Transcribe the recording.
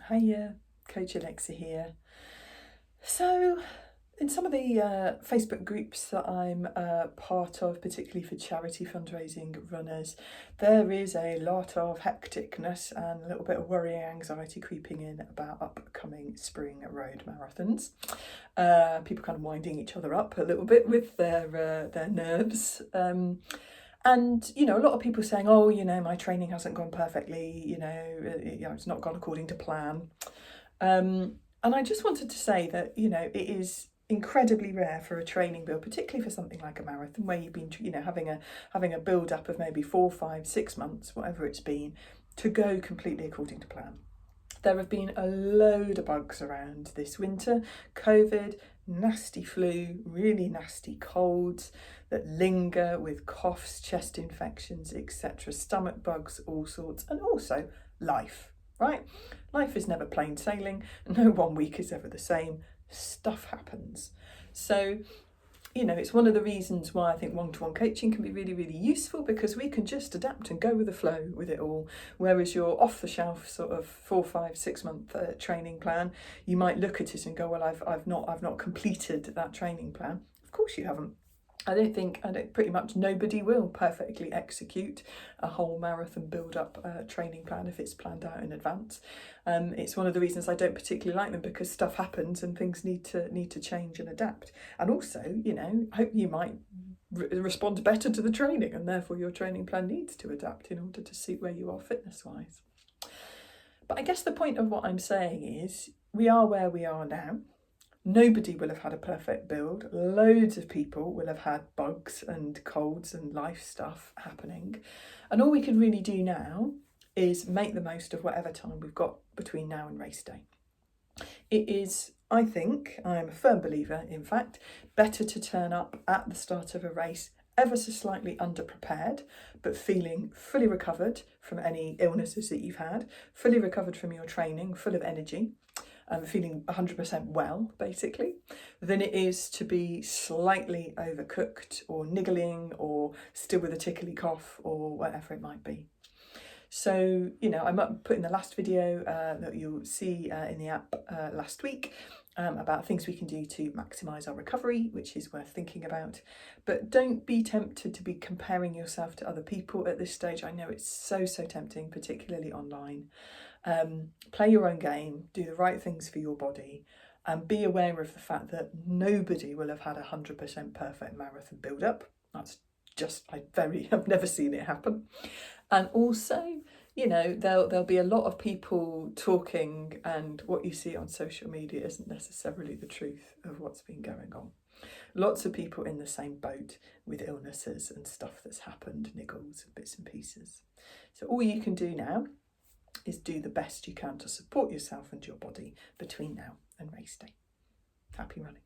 Hiya, Coach Alexa here. So, in some of the Facebook groups that I'm part of, particularly for charity fundraising runners, there is a lot of hecticness and a little bit of worrying anxiety creeping in about upcoming spring road marathons. People kind of winding each other up a little bit with their nerves. And, a lot of people saying, oh, my training hasn't gone perfectly, it's not gone according to plan. And I just wanted to say that, it is incredibly rare for a training build, particularly for something like a marathon where you've been, having a build up of maybe 4, 5, 6 months, whatever it's been, to go completely according to plan. There have been a load of bugs around this winter. COVID, nasty flu, really nasty colds that linger with coughs, chest infections, etc. Stomach bugs, all sorts, and also life, right? Life is never plain sailing. No 1 week is ever the same. Stuff happens. So, it's one of the reasons why I think one-to-one coaching can be really, really useful, because we can just adapt and go with the flow with it all. Whereas your off-the-shelf sort of 4, 5, 6 month training plan, you might look at it and go, well, I've not completed that training plan. Of course you haven't. Pretty much nobody will perfectly execute a whole marathon build-up training plan if it's planned out in advance. It's one of the reasons I don't particularly like them, because stuff happens and things need to change and adapt. And also, hope you might respond better to the training, and therefore your training plan needs to adapt in order to suit where you are fitness-wise. But I guess the point of what I'm saying is we are where we are now. Nobody will have had a perfect build. Loads of people will have had bugs and colds and life stuff happening. And all we can really do now is make the most of whatever time we've got between now and race day. It is, I'm a firm believer, in fact, better to turn up at the start of a race ever so slightly underprepared, but feeling fully recovered from any illnesses that you've had, fully recovered from your training, full of energy, feeling 100% well, basically, than it is to be slightly overcooked or niggling or still with a tickly cough or whatever it might be. So, I'm putting the last video that you'll see in the app last week about things we can do to maximise our recovery, which is worth thinking about. But don't be tempted to be comparing yourself to other people at this stage. I know it's so tempting, particularly online. Play your own game, do the right things for your body, and be aware of the fact that nobody will have had 100% perfect marathon build-up. That's just, I've never seen it happen. And also, there'll be a lot of people talking, and what you see on social media isn't necessarily the truth of what's been going on. Lots of people in the same boat with illnesses and stuff that's happened, niggles and bits and pieces. So all you can do now is do the best you can to support yourself and your body between now and race day. Happy running.